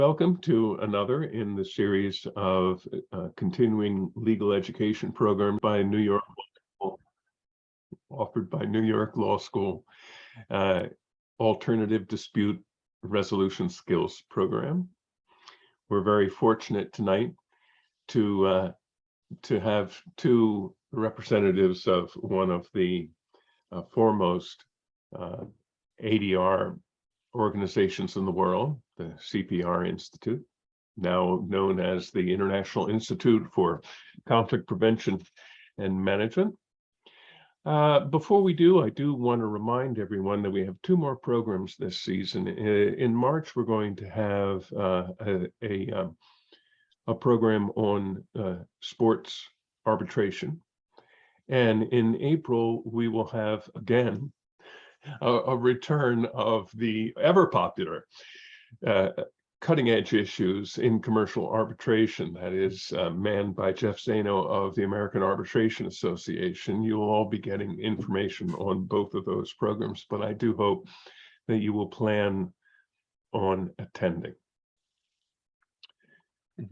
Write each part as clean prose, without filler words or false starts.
Welcome to another in the series of continuing legal education programs by New York, offered by New York Law School, Alternative Dispute Resolution Skills Program. We're very fortunate tonight to have two representatives of one of the foremost ADR organizations in the world, the CPR Institute, now known as the International Institute for Conflict Prevention and Management. Before we do, I do want to remind everyone that we have two more programs this season. In March, we're going to have a program on sports arbitration. And in April, we will have, again, a return of the ever popular cutting-edge issues in commercial arbitration that is manned by Jeff Zano of the American Arbitration Association. You will all be getting information on both of those programs, but I do hope that you will plan on attending.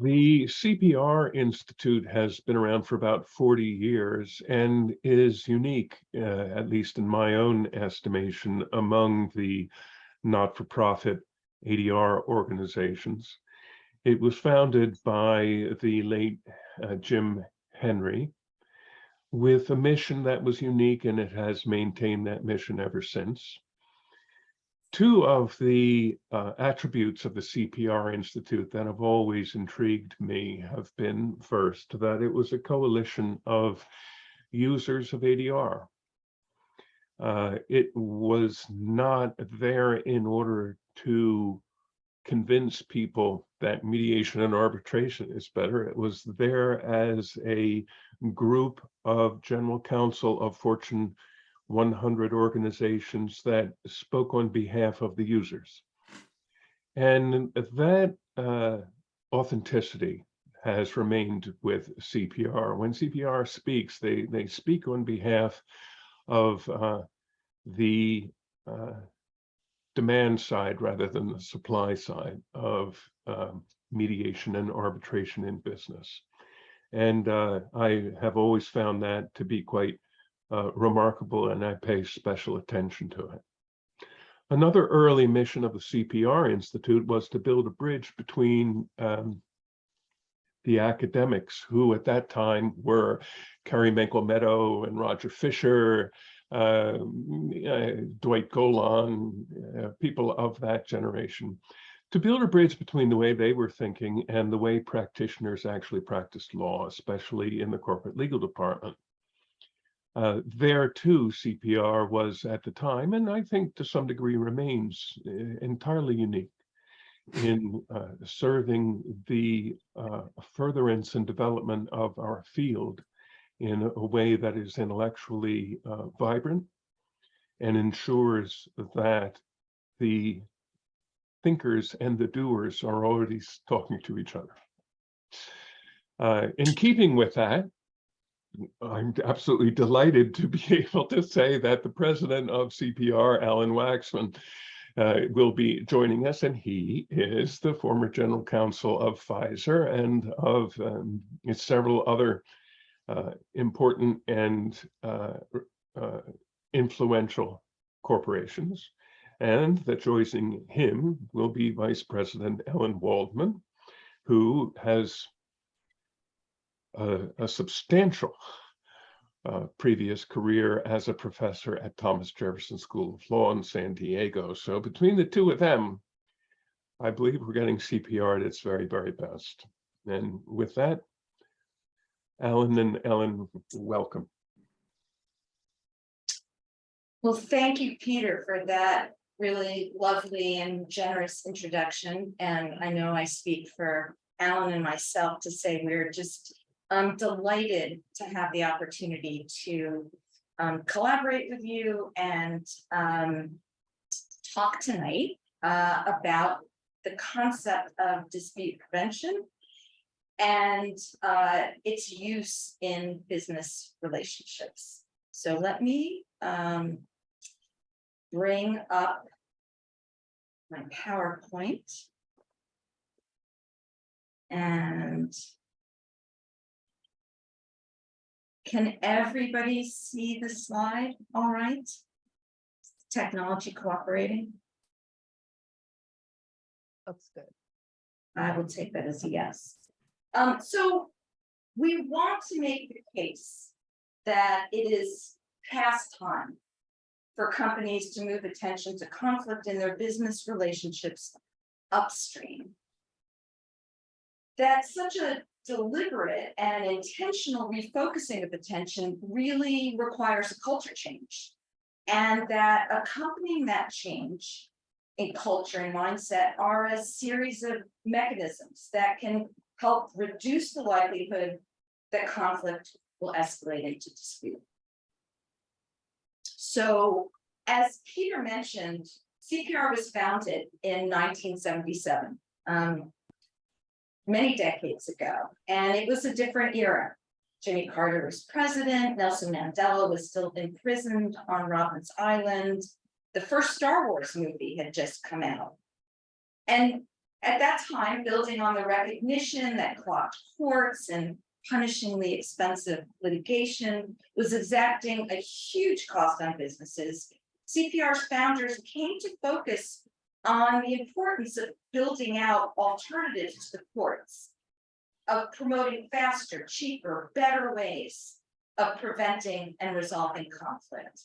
The CPR Institute has been around for about 40 years and is unique, at least in my own estimation, among the not-for-profit ADR organizations. It was founded by the late Jim Henry with a mission that was unique, and it has maintained that mission ever since. Two of the attributes of the CPR Institute that have always intrigued me have been, first, that it was a coalition of users of ADR. It was not there in order to convince people that mediation and arbitration is better. It was there as a group of general counsel of Fortune 100 organizations that spoke on behalf of the users. And that authenticity has remained with CPR. When CPR speaks, they speak on behalf of the demand side rather than the supply side of mediation and arbitration in business. And I have always found that to be quite remarkable, and I pay special attention to it. Another early mission of the CPR Institute was to build a bridge between the academics, who at that time were Carrie Menkel-Meadow and Roger Fisher, Dwight Golan, people of that generation, to build a bridge between the way they were thinking and the way practitioners actually practiced law, especially in the corporate legal department. There too, CPR was at the time, and I think to some degree remains, entirely unique in serving the furtherance and development of our field in a way that is intellectually vibrant and ensures that the thinkers and the doers are already talking to each other. In keeping with that, I'm absolutely delighted to be able to say that the president of CPR, Alan Waxman, will be joining us, and he is the former general counsel of Pfizer and of several other important and influential corporations. And that joining him will be Vice President Ellen Waldman, who has a substantial previous career as a professor at Thomas Jefferson School of Law in San Diego. So between the two of them, I believe we're getting CPR at its very, very best. And with that, Alan and Ellen, welcome. Well, thank you, Peter, for that really lovely and generous introduction. And I know I speak for Alan and myself to say we're just delighted to have the opportunity to collaborate with you and talk tonight about the concept of dispute prevention and its use in business relationships. So let me bring up my PowerPoint. And can everybody see the slide? All right. Technology cooperating. Looks good. I will take that as a yes. So we want to make the case that it is past time for companies to move attention to conflict in their business relationships upstream. That such a deliberate and intentional refocusing of attention really requires a culture change, and that accompanying that change in culture and mindset are a series of mechanisms that can help reduce the likelihood that conflict will escalate into dispute. So, as Peter mentioned, CPR was founded in 1977, many decades ago, and it was a different era. Jimmy Carter was president, Nelson Mandela was still imprisoned on Robben's Island. The first Star Wars movie had just come out. And at that time, building on the recognition that clogged courts and punishingly expensive litigation was exacting a huge cost on businesses, CPR's founders came to focus on the importance of building out alternatives to the courts, of promoting faster, cheaper, better ways of preventing and resolving conflict.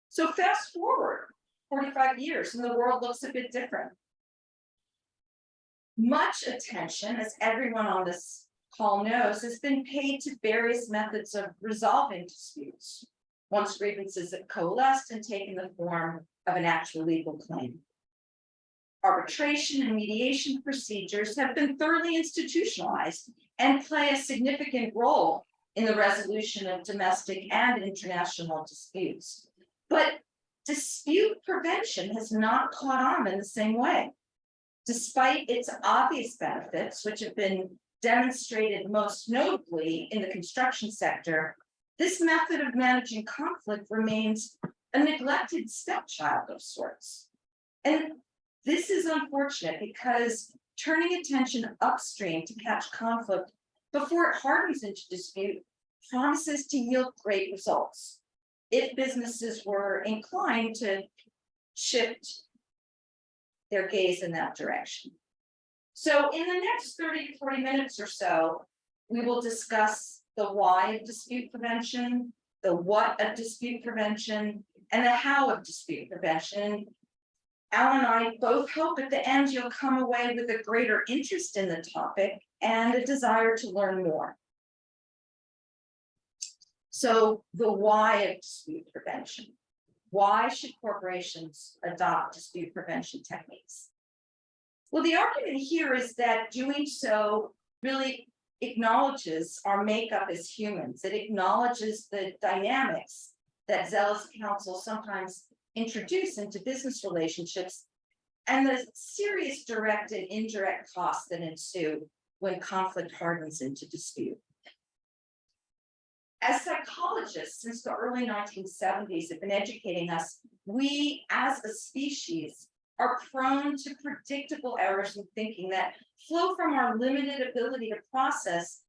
So fast forward 45 years and the world looks a bit different. Much attention, as everyone on this call knows, has been paid to various methods of resolving disputes, once grievances have coalesced and taken the form of an actual legal claim. Arbitration and mediation procedures have been thoroughly institutionalized and play a significant role in the resolution of domestic and international disputes. But dispute prevention has not caught on in the same way. Despite its obvious benefits, which have been demonstrated most notably in the construction sector, this method of managing conflict remains a neglected stepchild of sorts. And this is unfortunate because turning attention upstream to catch conflict before it hardens into dispute promises to yield great results if businesses were inclined to shift their gaze in that direction. So in the next 30 to 40 minutes or so, we will discuss the why of dispute prevention, the what of dispute prevention, and the how of dispute prevention. Alan and I both hope at the end you'll come away with a greater interest in the topic and a desire to learn more. So the why of dispute prevention. Why should corporations adopt dispute prevention techniques? Well, the argument here is that doing so really acknowledges our makeup as humans. It acknowledges the dynamics that zealous counsel sometimes introduce into business relationships and the serious direct and indirect costs that ensue when conflict hardens into dispute. As psychologists since the early 1970s have been educating us, we as a species are prone to predictable errors in thinking that flow from our limited ability to process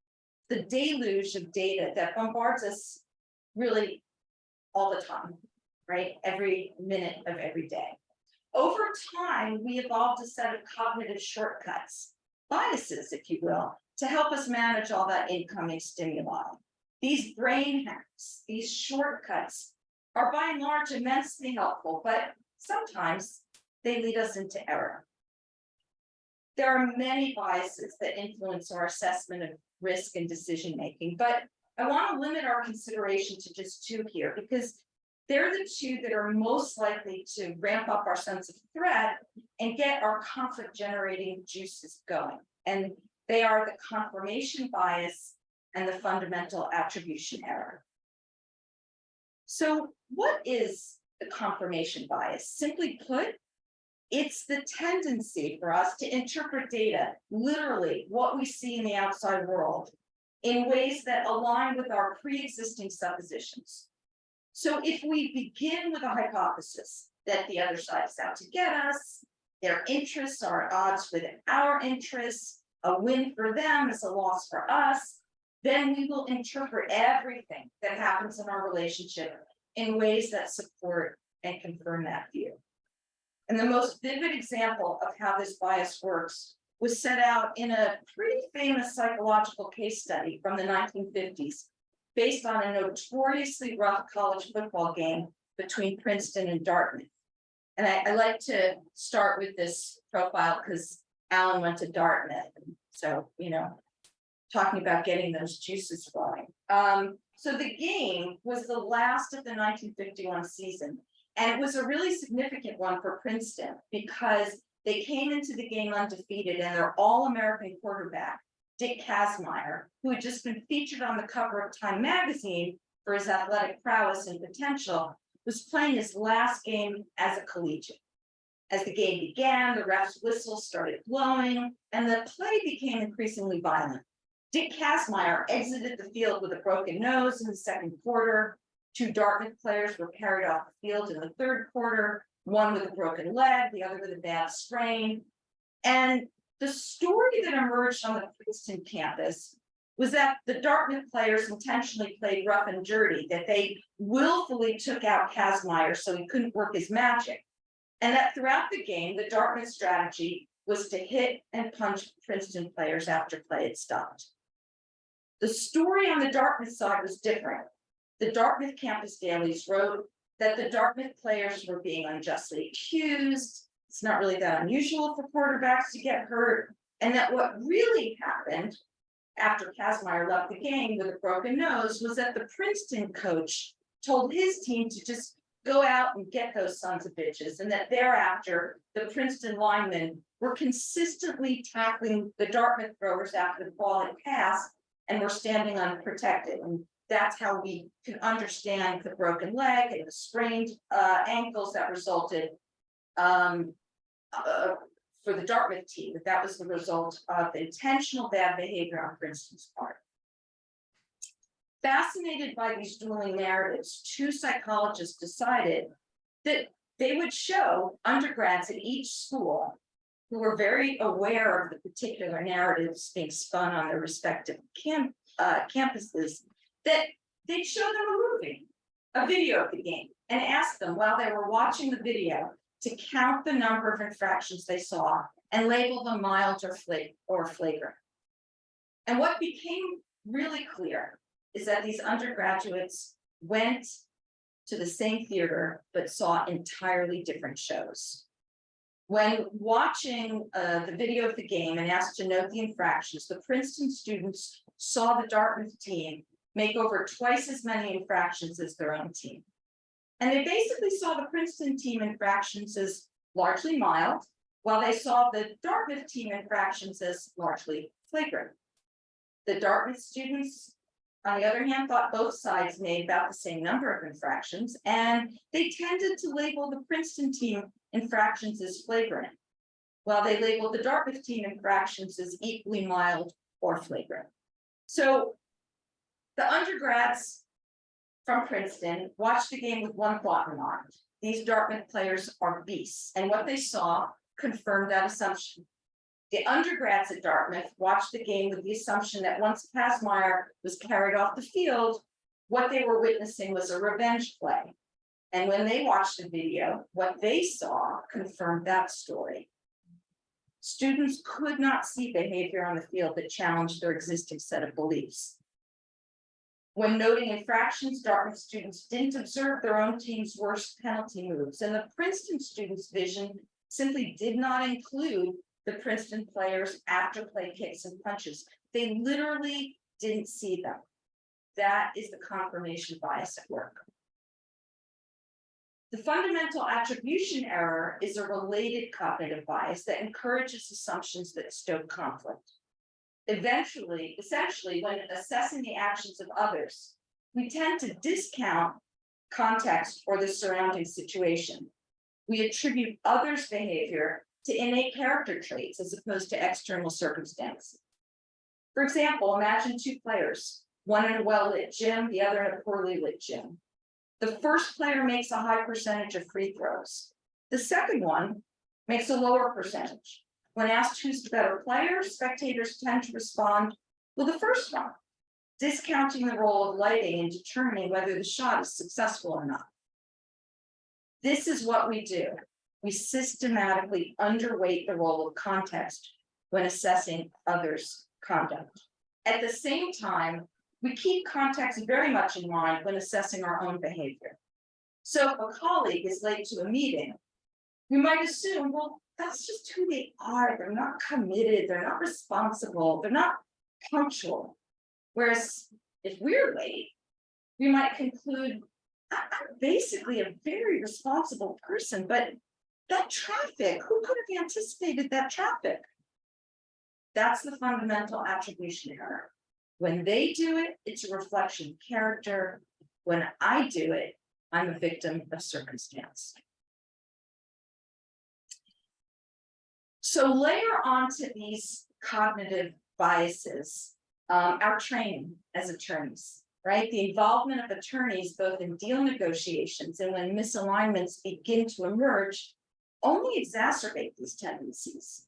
the deluge of data that bombards us really all the time, right? Every minute of every day. Over time, we evolved a set of cognitive shortcuts, biases, if you will, to help us manage all that incoming stimuli. These brain hacks, these shortcuts are by and large immensely helpful, but sometimes they lead us into error. There are many biases that influence our assessment of risk and decision making, but I want to limit our consideration to just two here because they're the two that are most likely to ramp up our sense of threat and get our conflict generating juices going. And they are the confirmation bias and the fundamental attribution error. So what is the confirmation bias? Simply put, it's the tendency for us to interpret data, literally what we see in the outside world, in ways that align with our pre-existing suppositions. So if we begin with a hypothesis that the other side is out to get us, their interests are at odds with our interests, a win for them is a loss for us, then we will interpret everything that happens in our relationship in ways that support and confirm that view. And the most vivid example of how this bias works was set out in a pretty famous psychological case study from the 1950s, based on a notoriously rough college football game between Princeton and Dartmouth. And I like to start with this profile because Alan went to Dartmouth. So, you know, talking about getting those juices flowing. So the game was the last of the 1951 season. And it was a really significant one for Princeton because they came into the game undefeated, and their all-American quarterback, Dick Kazmaier, who had just been featured on the cover of Time magazine for his athletic prowess and potential, was playing his last game as a collegiate. As the game began, the ref's whistles started blowing, and the play became increasingly violent. Dick Kazmaier exited the field with a broken nose in the second quarter. 2 Dartmouth players were carried off the field in the third quarter, one with a broken leg, the other with a bad sprain. And the story that emerged on the Princeton campus was that the Dartmouth players intentionally played rough and dirty, that they willfully took out Kazmaier so he couldn't work his magic. And that throughout the game, the Dartmouth strategy was to hit and punch Princeton players after play had stopped. The story on the Dartmouth side was different. The Dartmouth campus dailies wrote that the Dartmouth players were being unjustly accused. It's not really that unusual for quarterbacks to get hurt. And that what really happened after Kazmaier left the game with a broken nose was that the Princeton coach told his team to just go out and get those sons of bitches. And that thereafter, the Princeton linemen were consistently tackling the Dartmouth throwers after the ball had passed and were standing unprotected. And that's how we can understand the broken leg and the sprained ankles that resulted for the Dartmouth team, that was the result of intentional bad behavior on Princeton's part. Fascinated by these dueling narratives, 2 psychologists decided that they would show undergrads at each school who were very aware of the particular narratives being spun on their respective campuses, that they'd show them a movie, a video of the game, and ask them while they were watching the video to count the number of infractions they saw and label them mild or flagrant. And what became really clear is that these undergraduates went to the same theater but saw entirely different shows. When watching the video of the game and asked to note the infractions, the Princeton students saw the Dartmouth team make over twice as many infractions as their own team. And they basically saw the Princeton team infractions as largely mild, while they saw the Dartmouth team infractions as largely flagrant. The Dartmouth students, on the other hand, thought both sides made about the same number of infractions, and they tended to label the Princeton team infractions as flagrant, while they labeled the Dartmouth team infractions as equally mild or flagrant. So the undergrads from Princeton watched the game with one thought in mind: these Dartmouth players are beasts, and what they saw confirmed that assumption. The undergrads at Dartmouth watched the game with the assumption that once Kazmaier was carried off the field, what they were witnessing was a revenge play. And when they watched the video, what they saw confirmed that story. Students could not see behavior on the field that challenged their existing set of beliefs. When noting infractions, Dartmouth students didn't observe their own team's worst penalty moves, and the Princeton students' vision simply did not include the Princeton players' after-play kicks and punches. They literally didn't see them. That is the confirmation bias at work. The fundamental attribution error is a related cognitive bias that encourages assumptions that stoke conflict. Essentially, when assessing the actions of others, we tend to discount context or the surrounding situation. We attribute others' behavior to innate character traits as opposed to external circumstances. For example, imagine 2 players, one in a well-lit gym, the other in a poorly lit gym. The first player makes a high percentage of free throws. The second one makes a lower percentage. When asked who's the better player, spectators tend to respond, well, the first one, discounting the role of lighting in determining whether the shot is successful or not. This is what we do. We systematically underweight the role of context when assessing others' conduct. At the same time, we keep context very much in mind when assessing our own behavior. So if a colleague is late to a meeting, we might assume, well, that's just who they are. They're not committed, they're not responsible, they're not punctual. Whereas if we're late, we might conclude, I'm basically a very responsible person, but that traffic, who could have anticipated that traffic? That's the fundamental attribution error. When they do it, it's a reflection of character. When I do it, I'm a victim of circumstance. So layer onto these cognitive biases, our training as attorneys, right? The involvement of attorneys both in deal negotiations and when misalignments begin to emerge only exacerbate these tendencies.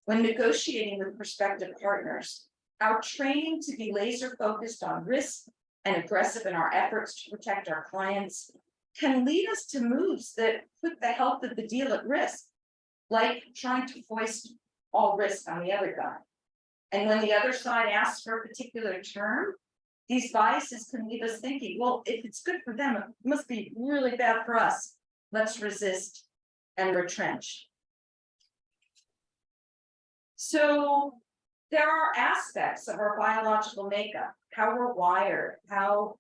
When negotiating with prospective partners, our training to be laser focused on risk and aggressive in our efforts to protect our clients can lead us to moves that put the health of the deal at risk, like trying to foist all risk on the other guy. And when the other side asks for a particular term, these biases can leave us thinking, well, if it's good for them, it must be really bad for us. Let's resist and retrench. So there are aspects of our biological makeup, how we're wired, how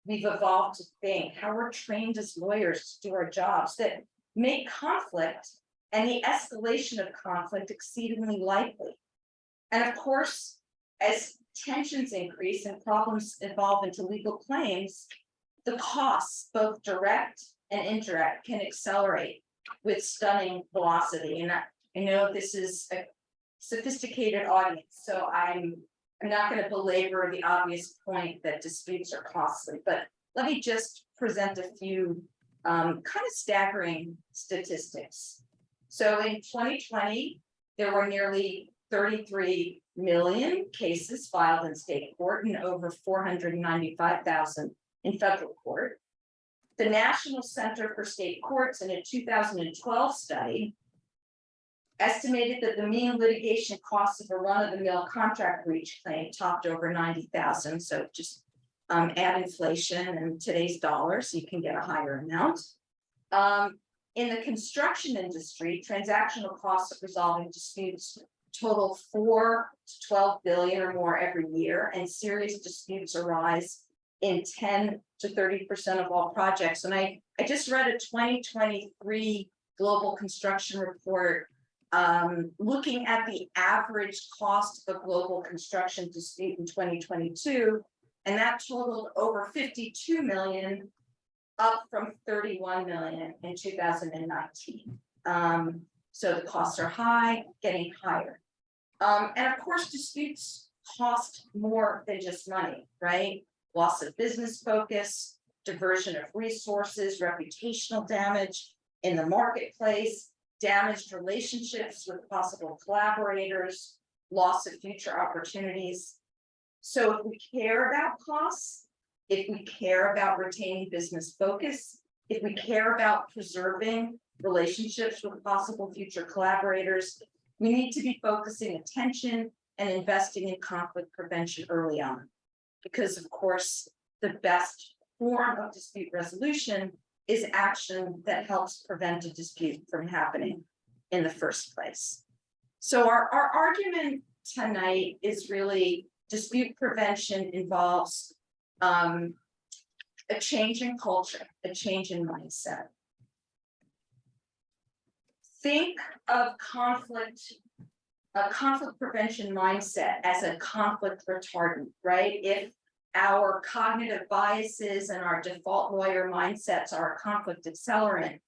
we've evolved to think, how we're trained as lawyers to do our jobs that make conflict and the escalation of conflict exceedingly likely. And of course, as tensions increase and problems evolve into legal claims, the costs, both direct and indirect, can accelerate with stunning velocity. And I know this is a sophisticated audience, so I'm not going to belabor the obvious point that disputes are costly, but let me just present a few kind of staggering statistics. So in 2020, there were nearly 33 million cases filed in state court and over 495,000 in federal court. The National Center for State Courts in a 2012 study estimated that the mean litigation costs of a run-of-the-mill contract breach claim topped over 90,000. So just add inflation and today's dollars, you can get a higher amount. In the construction industry, transactional costs of resolving disputes total 4 to 12 billion or more every year, and serious disputes arise in 10 to 30% of all projects. And I just read a 2023 global construction report looking at the average cost of a global construction dispute in 2022, and that totaled over 52 million, up from 31 million in 2019. So the costs are high, getting higher. And of course, disputes cost more than just money, right? Loss of business focus, diversion of resources, reputational damage in the marketplace, damaged relationships with possible collaborators, loss of future opportunities. So if we care about costs, if we care about retaining business focus, if we care about preserving relationships with possible future collaborators, we need to be focusing attention and investing in conflict prevention early on. Because of course, the best form of dispute resolution is action that helps prevent a dispute from happening in the first place. So our argument tonight is really dispute prevention involves a change in culture, a change in mindset. Think of a conflict prevention mindset as a conflict retardant, right? If our cognitive biases and our default lawyer mindsets are a conflict accelerant,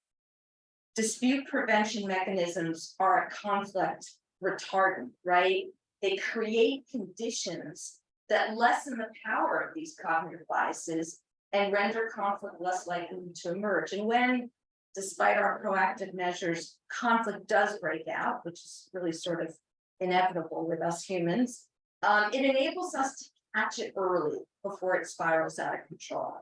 dispute prevention mechanisms are a conflict retardant, right? They create conditions that lessen the power of these cognitive biases and render conflict less likely to emerge. And when despite our proactive measures, conflict does break out, which is really sort of inevitable with us humans. It enables us to catch it early before it spirals out of control.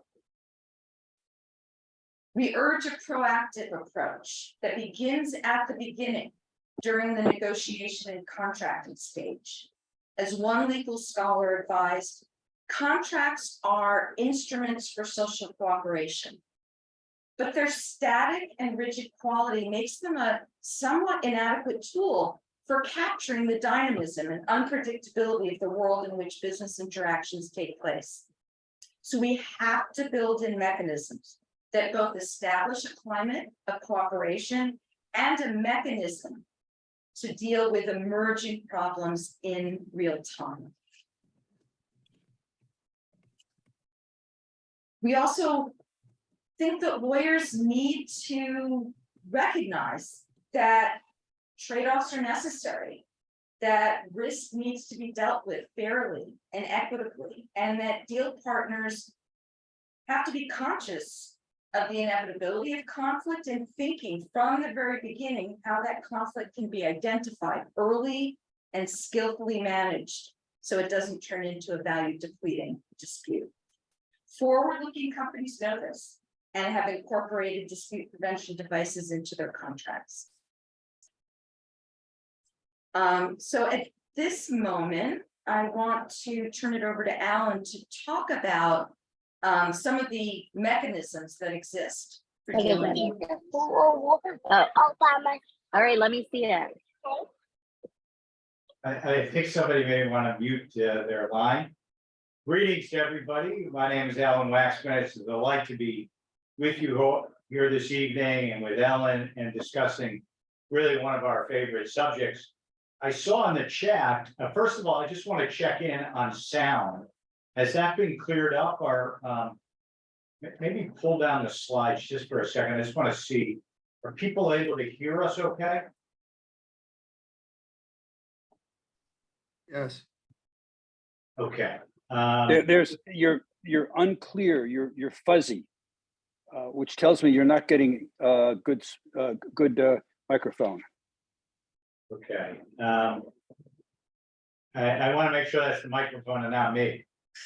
We urge a proactive approach that begins at the beginning during the negotiation and contracting stage. As one legal scholar advised, contracts are instruments for social cooperation, but their static and rigid quality makes them a somewhat inadequate tool for capturing the dynamism and unpredictability of the world in which business interactions take place. So we have to build in mechanisms that both establish a climate of cooperation and a mechanism to deal with emerging problems in real time. We also think that lawyers need to recognize that trade-offs are necessary, that risk needs to be dealt with fairly and equitably, and that deal partners have to be conscious of the inevitability of conflict and thinking from the very beginning how that conflict can be identified early and skillfully managed so it doesn't turn into a value depleting dispute. Forward-looking companies know this and have incorporated dispute prevention devices into their contracts. So at this moment, I want to turn it over to Alan to talk about some of the mechanisms that exist for dealing. Oh, all right, let me see it. I think somebody may want to mute their line. Greetings to everybody. My name is Alan Waxman. It's a delight to be with you here this evening and with Ellen and discussing really one of our favorite subjects. I saw in the chat, first of all, I just want to check in on sound. Has that been cleared up, or maybe pull down the slides just for a second? I just want to see, are people able to hear us okay? Yes. Okay. You're unclear, you're fuzzy, which tells me you're not getting good microphone. Okay. I want to make sure that's the microphone and not me.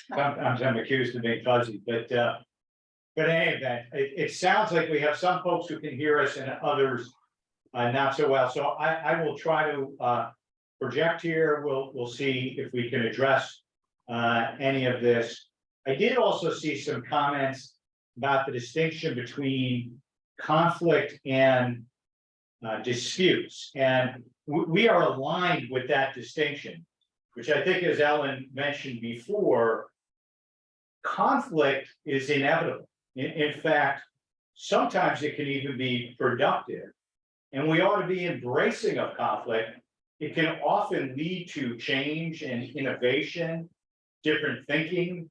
Sometimes I'm accused of being fuzzy, but in any event, it sounds like we have some folks who can hear us and others not so well. So I will try to project here. We'll see if we can address any of this. I did also see some comments about the distinction between conflict and disputes, and we are aligned with that distinction, which I think, as Ellen mentioned before, conflict is inevitable. In fact, sometimes it can even be productive, and we ought to be embracing of conflict. It can often lead to change and innovation, different thinking.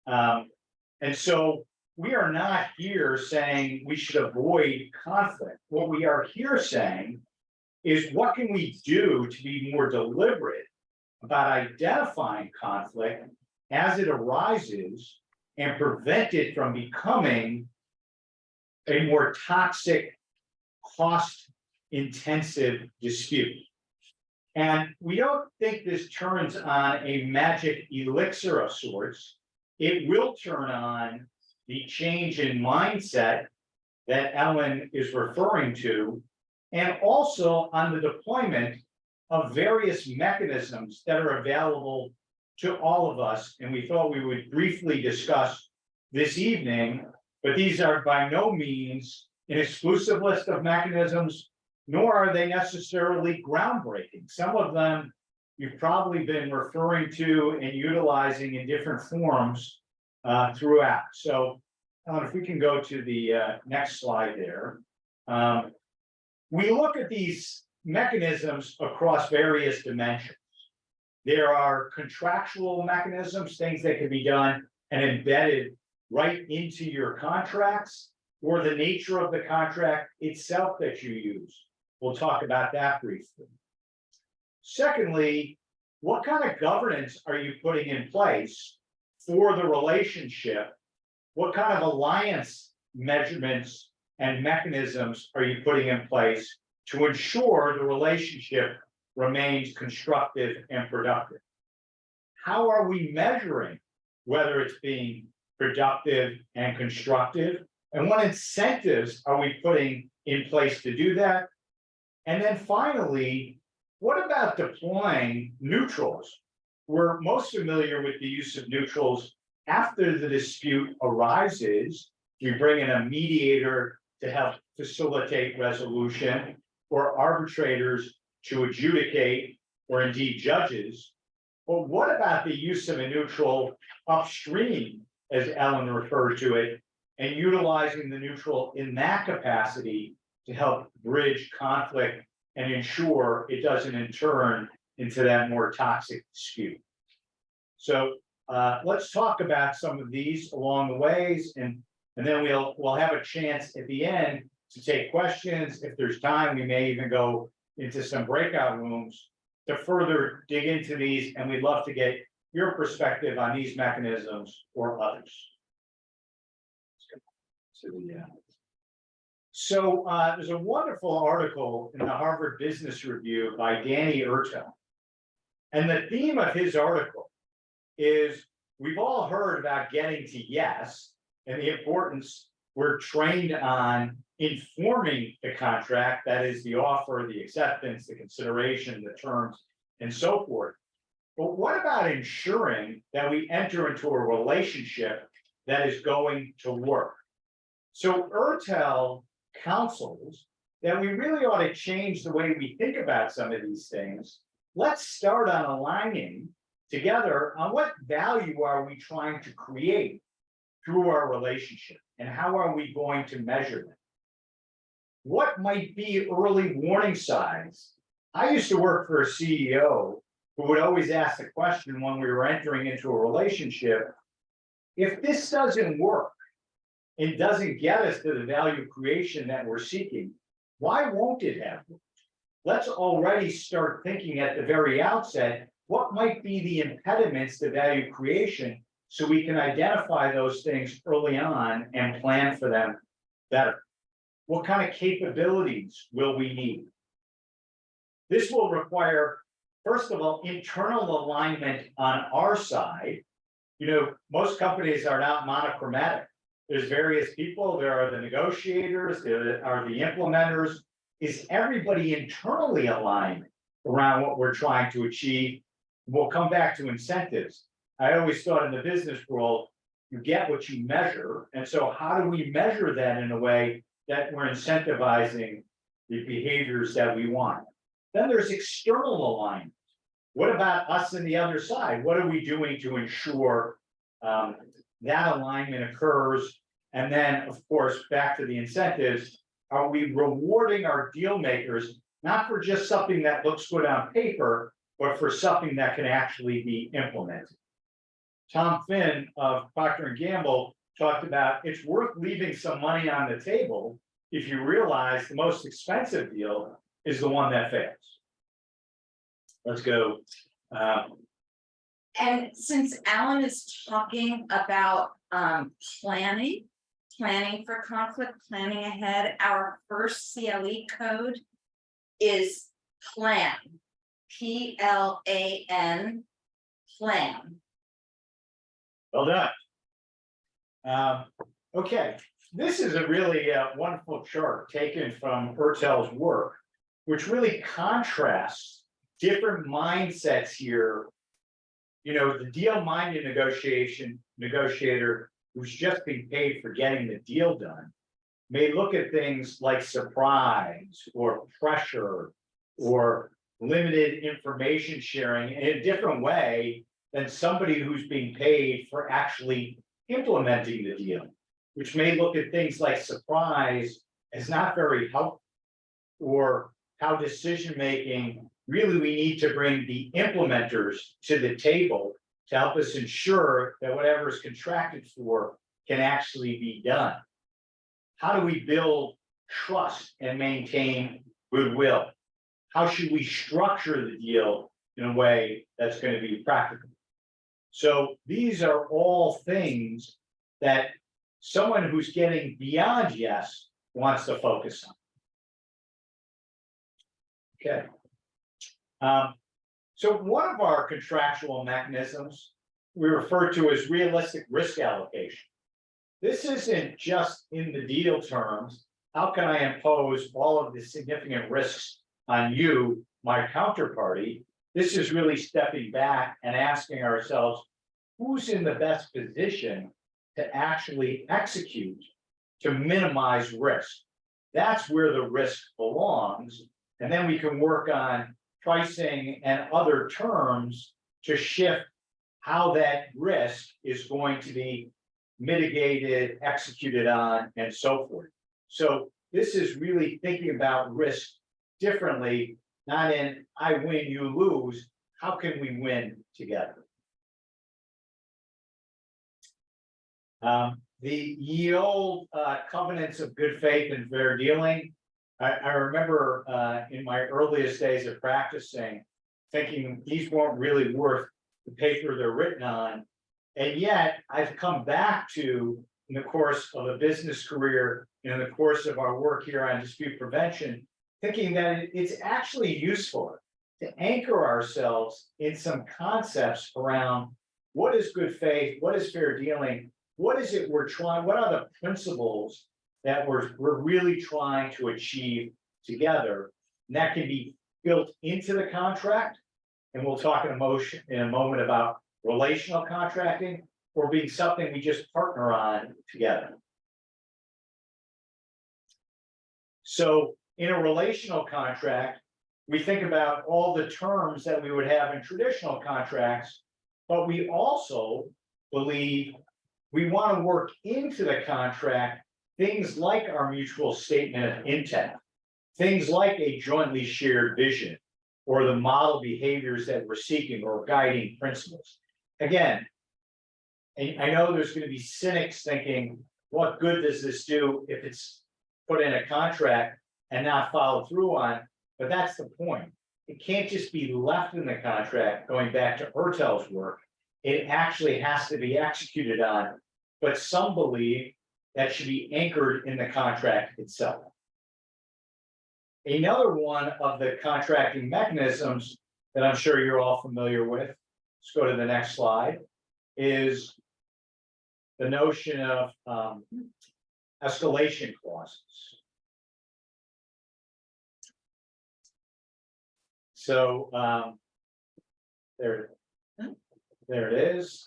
And so we are not here saying we should avoid conflict. What we are here saying is, what can we do to be more deliberate about identifying conflict as it arises and prevent it from becoming a more toxic, cost-intensive dispute. And we don't think this turns on a magic elixir of sorts. It will turn on the change in mindset that Ellen is referring to, and also on the deployment of various mechanisms that are available to all of us. And we thought we would briefly discuss this evening, but these are by no means an exclusive list of mechanisms, nor are they necessarily groundbreaking. Some of them you've probably been referring to and utilizing in different forms throughout. So if we can go to the next slide there. We look at these mechanisms across various dimensions. There are contractual mechanisms, things that can be done and embedded right into your contracts, or the nature of the contract itself that you use. We'll talk about that briefly. Secondly, what kind of governance are you putting in place for the relationship? What kind of alliance measurements and mechanisms are you putting in place to ensure the relationship remains constructive and productive? How are we measuring whether it's being productive and constructive? And what incentives are we putting in place to do that? And then finally, what about deploying neutrals? We're most familiar with the use of neutrals after the dispute arises. We bring in a mediator to help facilitate resolution, or arbitrators to adjudicate, or indeed judges. But what about the use of a neutral upstream, as Ellen referred to it, and utilizing the neutral in that capacity to help bridge conflict and ensure it doesn't in turn into that more toxic dispute? So let's talk about some of these along the ways, and then we'll have a chance at the end to take questions. If there's time, we may even go into some breakout rooms to further dig into these, and we'd love to get your perspective on these mechanisms or others. So there's a wonderful article in the Harvard Business Review by Danny Ertel. And the theme of his article is, we've all heard about getting to yes, and the importance we're trained on informing the contract, that is the offer, the acceptance, the consideration, the terms, and so forth. But what about ensuring that we enter into a relationship that is going to work? So Ertel counsels that we really ought to change the way we think about some of these things. Let's start on aligning together on what value are we trying to create through our relationship, and how are we going to measure them? What might be early warning signs? I used to work for a CEO who would always ask the question when we were entering into a relationship, if this doesn't work, it doesn't get us to the value creation that we're seeking, why won't it have worked? Let's already start thinking at the very outset, what might be the impediments to value creation, so we can identify those things early on and plan for them better. What kind of capabilities will we need? This will require, first of all, internal alignment on our side. You know, most companies are not monochromatic. There's various people, there are the negotiators, there are the implementers. Is everybody internally aligned around what we're trying to achieve? We'll come back to incentives. I always thought in the business world, you get what you measure. And so how do we measure that in a way that we're incentivizing the behaviors that we want? Then there's external alignment. What about us and the other side? What are we doing to ensure that alignment occurs? And then, of course, back to the incentives, are we rewarding our deal makers, not for just something that looks good on paper, but for something that can actually be implemented? Tom Finn of Procter & Gamble talked about it's worth leaving some money on the table if you realize the most expensive deal is the one that fails. Let's go. And since Alan is talking about planning for conflict, planning ahead, our first CLE code is plan, PLAN, plan. Well done. Okay, this is a really wonderful chart taken from Ertel's work, which really contrasts different mindsets here. You know, the deal-minded negotiator who's just being paid for getting the deal done may look at things like surprise or pressure or limited information sharing in a different way than somebody who's being paid for actually implementing the deal, which may look at things like surprise as not very helpful, or how decision-making, really we need to bring the implementers to the table to help us ensure that whatever is contracted for can actually be done. How do we build trust and maintain goodwill? How should we structure the deal in a way that's going to be practical? So these are all things that someone who's getting beyond yes wants to focus on. Okay. So one of our contractual mechanisms we refer to as realistic risk allocation. This isn't just in the deal terms. How can I impose all of the significant risks on you, my counterparty? This is really stepping back and asking ourselves, who's in the best position to actually execute to minimize risk? That's where the risk belongs. And then we can work on pricing and other terms to shift how that risk is going to be mitigated, executed on, and so forth. So this is really thinking about risk differently, not in I win, you lose. How can we win together? The ye old covenants of good faith and fair dealing. I remember in my earliest days of practicing, thinking these weren't really worth the paper they're written on. And yet I've come back to, in the course of a business career, in the course of our work here on dispute prevention, thinking that it's actually useful to anchor ourselves in some concepts around what is good faith, what is fair dealing, what is it we're trying, what are the principles that we're really trying to achieve together. And that can be built into the contract. And we'll talk in a moment about relational contracting, or being something we just partner on together. So in a relational contract, we think about all the terms that we would have in traditional contracts, but we also believe we want to work into the contract things like our mutual statement of intent, things like a jointly shared vision, or the model behaviors that we're seeking, or guiding principles. Again, I know there's going to be cynics thinking, what good does this do if it's put in a contract and not followed through on? But that's the point. It can't just be left in the contract, going back to Ertel's work. It actually has to be executed on, but some believe that should be anchored in the contract itself. Another one of the contracting mechanisms that I'm sure you're all familiar with, let's go to the next slide, is the notion of escalation clauses. So there it is.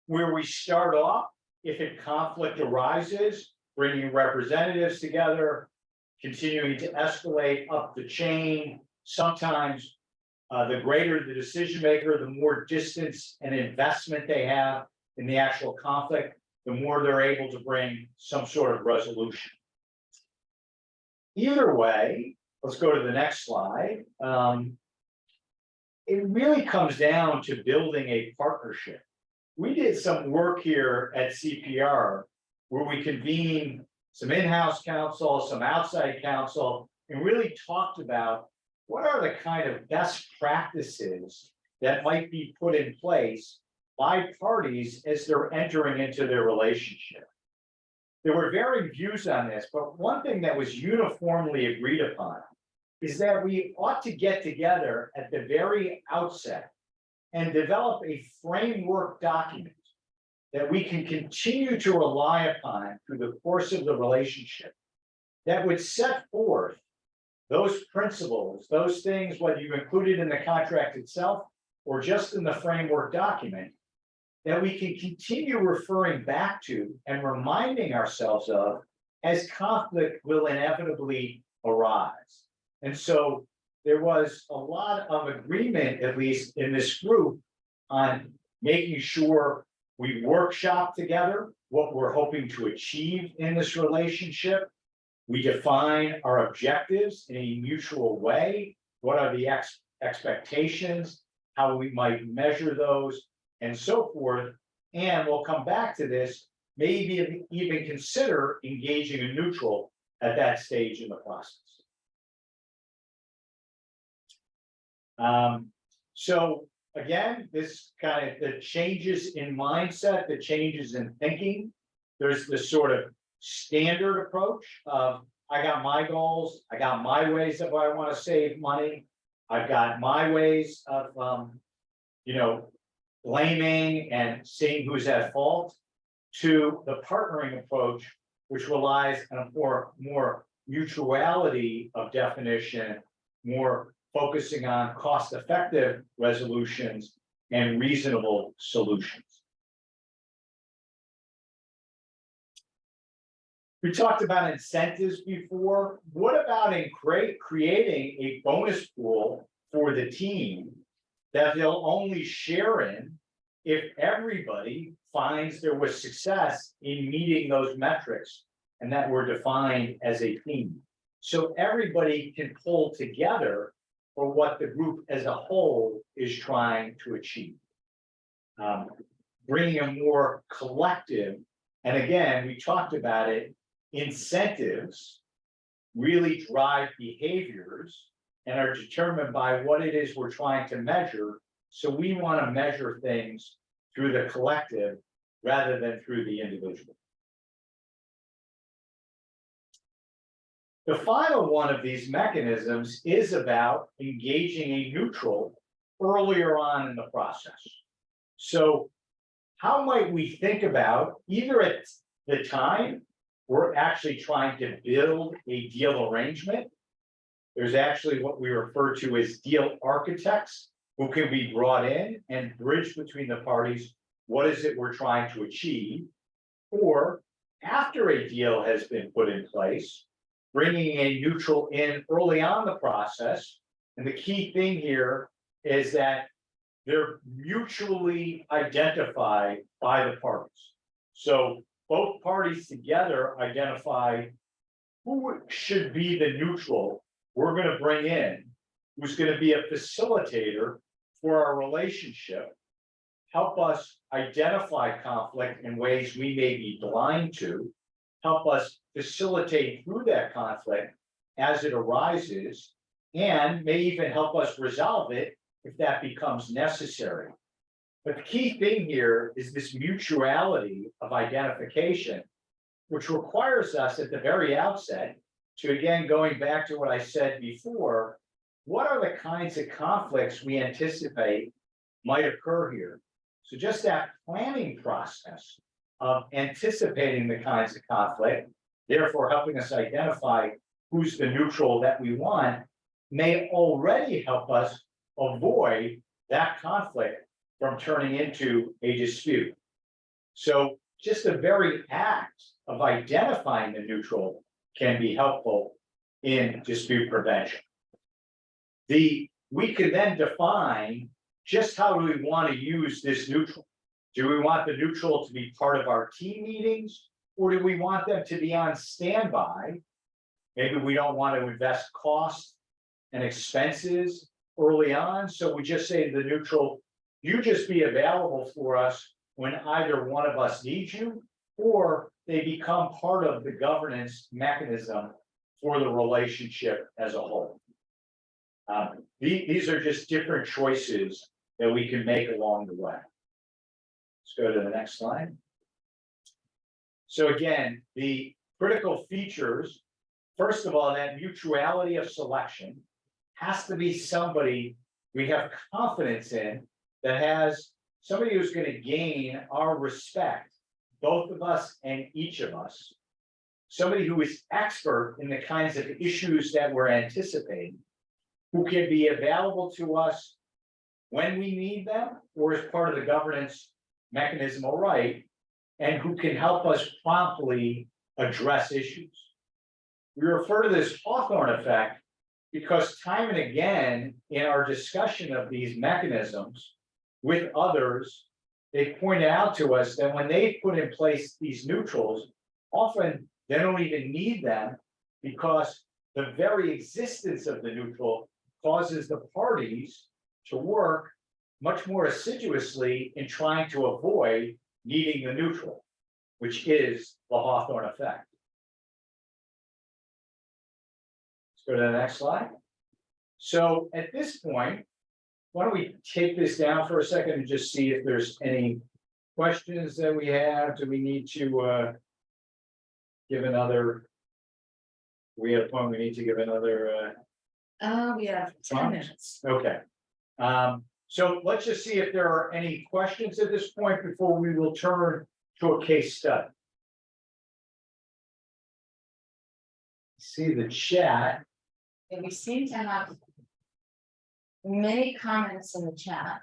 Where we start off, if a conflict arises, bringing representatives together, continuing to escalate up the chain. Sometimes the greater the decision maker, the more distance and investment they have in the actual conflict, the more they're able to bring some sort of resolution. Either way, let's go to the next slide. It really comes down to building a partnership. We did some work here at CPR where we convened some in-house counsel, some outside counsel, and really talked about what are the kind of best practices that might be put in place by parties as they're entering into their relationship. There were varying views on this, but one thing that was uniformly agreed upon is that we ought to get together at the very outset and develop a framework document that we can continue to rely upon through the course of the relationship that would set forth those principles, those things, whether you include it in the contract itself or just in the framework document, that we can continue referring back to and reminding ourselves of as conflict will inevitably arise. And so there was a lot of agreement, at least in this group, on making sure we workshop together what we're hoping to achieve in this relationship. We define our objectives in a mutual way. What are the expectations, how we might measure those, and so forth. And we'll come back to this, maybe even consider engaging a neutral at that stage in the process. So again, this kind of the changes in mindset, the changes in thinking. There's this sort of standard approach of, I got my goals, I got my ways of I want to save money. I've got my ways of, blaming and seeing who's at fault, to the partnering approach, which relies on a more mutuality of definition, more focusing on cost-effective resolutions and reasonable solutions. We talked about incentives before. What about in creating a bonus pool for the team that they'll only share in if everybody finds there was success in meeting those metrics and that were defined as a team? So everybody can pull together for what the group as a whole is trying to achieve. Bringing a more collective, and again, we talked about it, incentives really drive behaviors and are determined by what it is we're trying to measure. So we want to measure things through the collective rather than through the individual. The final one of these mechanisms is about engaging a neutral earlier on in the process. So how might we think about, either at the time we're actually trying to build a deal arrangement, there's actually what we refer to as deal architects who can be brought in and bridge between the parties. What is it we're trying to achieve? Or after a deal has been put in place, bringing a neutral in early on the process. And the key thing here is that they're mutually identified by the parties. So both parties together identify who should be the neutral we're going to bring in, who's going to be a facilitator for our relationship, help us identify conflict in ways we may be blind to, help us facilitate through that conflict as it arises, and may even help us resolve it if that becomes necessary. But the key thing here is this mutuality of identification, which requires us at the very outset to, again, going back to what I said before, what are the kinds of conflicts we anticipate might occur here? So just that planning process of anticipating the kinds of conflict, therefore helping us identify who's the neutral that we want, may already help us avoid that conflict from turning into a dispute. So just the very act of identifying the neutral can be helpful in dispute prevention. We could then define just how do we want to use this neutral. Do we want the neutral to be part of our team meetings, or do we want them to be on standby? Maybe we don't want to invest costs and expenses early on, so we just say to the neutral, you just be available for us when either one of us needs you, or they become part of the governance mechanism for the relationship as a whole. These are just different choices that we can make along the way. Let's go to the next slide. So again, the critical features, first of all, that mutuality of selection has to be somebody we have confidence in, that has somebody who's going to gain our respect, both of us and each of us, somebody who is expert in the kinds of issues that we're anticipating, who can be available to us when we need them or as part of the governance mechanism, all right, and who can help us promptly address issues. We refer to this Hawthorne effect because time and again in our discussion of these mechanisms with others, they pointed out to us that when they put in place these neutrals, often they don't even need them because the very existence of the neutral causes the parties to work much more assiduously in trying to avoid needing the neutral, which is the Hawthorne effect. Let's go to the next slide. So at this point, why don't we take this down for a second and just see if there's any questions that we have? Do we need to give another? We have one, we need to give another, We have 10 Fine. minutes. okay. So let's just see if there are any questions at this point before we will turn to a case study. See the chat. And we seem to have many comments in the chat.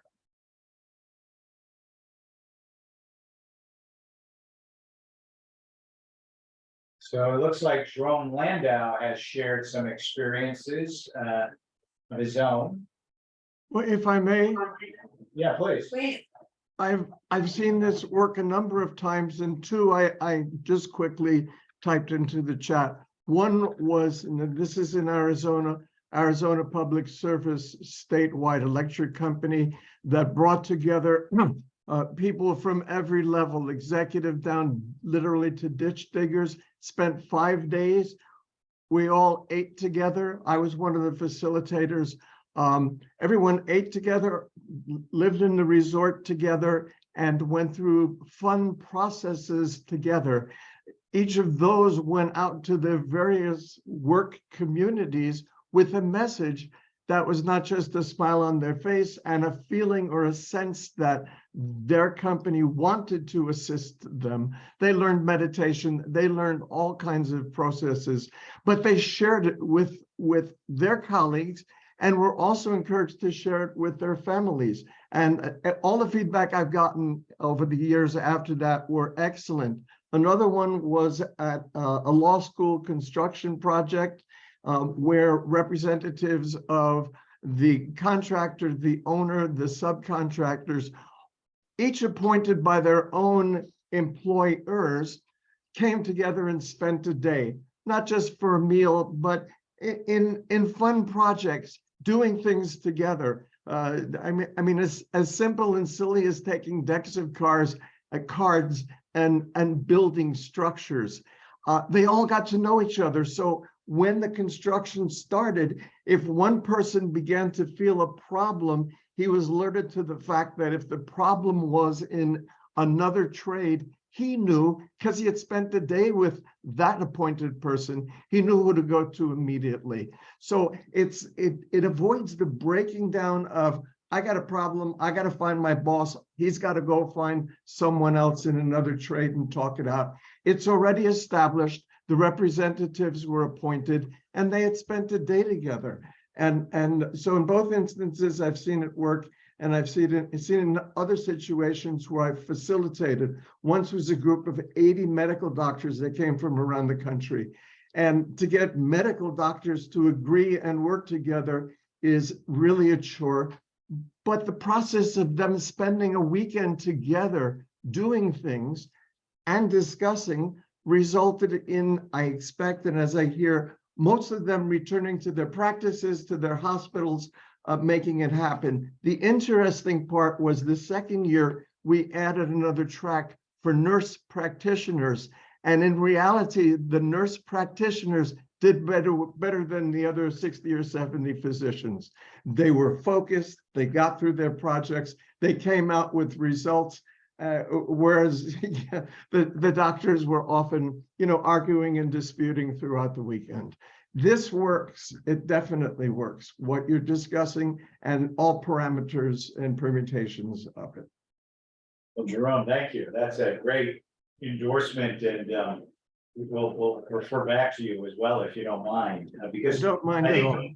So it looks like Jerome Landau has shared some experiences of his own. Well, if I may, Yeah, please. Please, I've seen this work a number of times, and two, I just quickly typed into the chat. One was, and this is in Arizona Public Service statewide electric company that brought together people from every level, executive down literally to ditch diggers, spent 5 days. We all ate together. I was one of the facilitators. Everyone ate together, lived in the resort together, and went through fun processes together. Each of those went out to their various work communities with a message that was not just a smile on their face and a feeling or a sense that their company wanted to assist them. They learned meditation, they learned all kinds of processes, but they shared it with their colleagues and were also encouraged to share it with their families. And all the feedback I've gotten over the years after that were excellent. Another one was at a law school construction project where representatives of the contractor, the owner, the subcontractors, each appointed by their own employers, came together and spent a day, not just for a meal, but in fun projects, doing things together. I mean, as simple and silly as taking decks of cards and building structures. They all got to know each other. So when the construction started, if one person began to feel a problem, he was alerted to the fact that if the problem was in another trade, he knew, because he had spent the day with that appointed person, he knew who to go to immediately. So it avoids the breaking down of, I got a problem, I got to find my boss, he's got to go find someone else in another trade and talk it out. It's already established, the representatives were appointed, and they had spent a day together. And so in both instances, I've seen it work, and I've seen it in other situations where I've facilitated. Once was a group of 80 medical doctors that came from around the country. And to get medical doctors to agree and work together is really a chore. But the process of them spending a weekend together doing things and discussing resulted in, I expect, and as I hear, most of them returning to their practices, to their hospitals, making it happen. The interesting part was the second year, we added another track for nurse practitioners. And in reality, the nurse practitioners did better than the other 60 or 70 physicians. They were focused, they got through their projects, they came out with results, whereas the doctors were often, arguing and disputing throughout the weekend. This works, it definitely works, what you're discussing and all parameters and permutations of it. Well, Jerome, thank you. That's a great endorsement, and we'll refer back to you as well, if you don't mind, because Don't mind at all.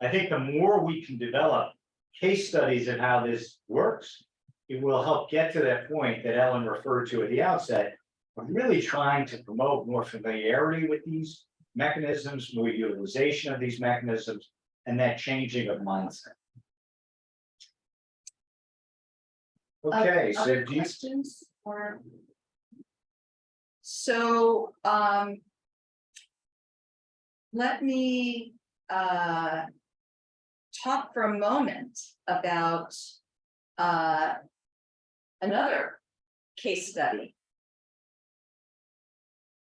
I think the more we can develop case studies of how this works, it will help get to that point that Ellen referred to at the outset, of really trying to promote more familiarity with these mechanisms, more utilization of these mechanisms, and that changing of mindset. Okay, so other do you, questions or? So, let me talk for a moment about another case study.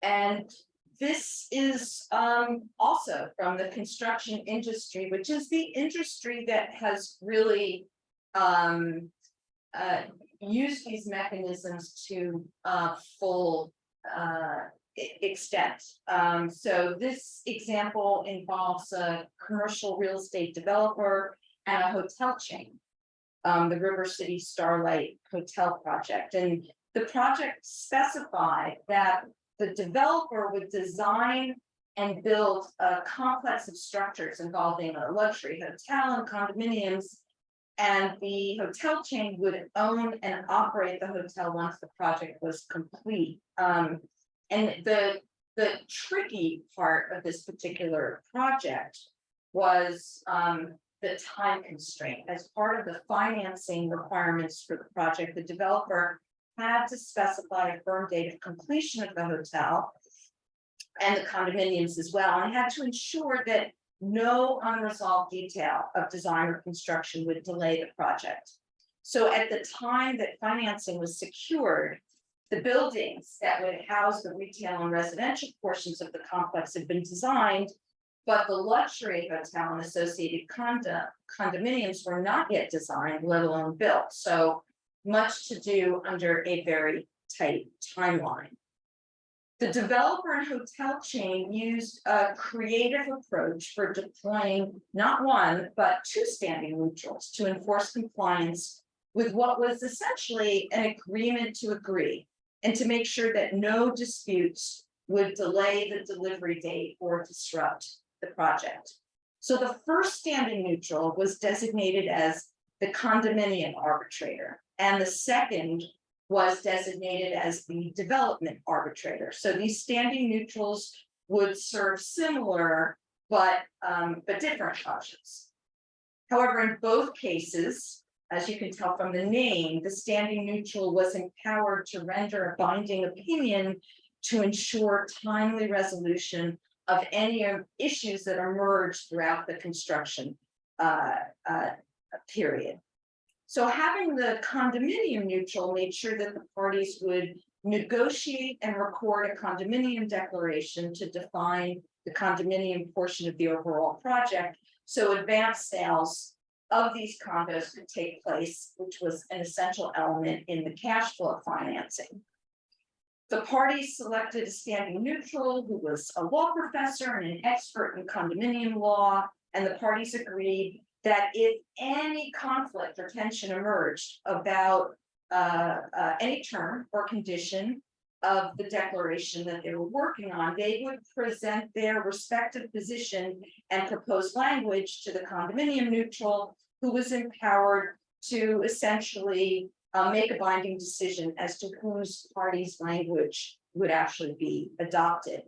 And this is also from the construction industry, which is the industry that has really used these mechanisms to full extent. So this example involves a commercial real estate developer and a hotel chain. The River City Starlight Hotel project, and the project specified that the developer would design and build a complex of structures involving a luxury hotel and condominiums, and the hotel chain would own and operate the hotel once the project was complete. And the tricky part of this particular project was the time constraint. As part of the financing requirements for the project, the developer had to specify a firm date of completion of the hotel and the condominiums as well, and had to ensure that no unresolved detail of design or construction would delay the project. So at the time that financing was secured, the buildings that would house the retail and residential portions of the complex had been designed, but the luxury hotel and associated condominiums were not yet designed, let alone built. So much to do under a very tight timeline. The developer and hotel chain used a creative approach for deploying not one, but two standing neutrals to enforce compliance with what was essentially an agreement to agree, and to make sure that no disputes would delay the delivery date or disrupt the project. So the first standing neutral was designated as the condominium arbitrator, and the second was designated as the development arbitrator. So these standing neutrals would serve similar but different functions. However, in both cases, as you can tell from the name, the standing neutral was empowered to render a binding opinion to ensure timely resolution of any issues that emerged throughout the construction period. So having the condominium neutral made sure that the parties would negotiate and record a condominium declaration to define the condominium portion of the overall project, so advanced sales of these condos could take place, which was an essential element in the cash flow financing. The parties selected a standing neutral who was a law professor and an expert in condominium law, and the parties agreed that if any conflict or tension emerged about any term or condition of the declaration that they were working on, they would present their respective position and propose language to the condominium neutral, who was empowered to essentially make a binding decision as to whose party's language would actually be adopted.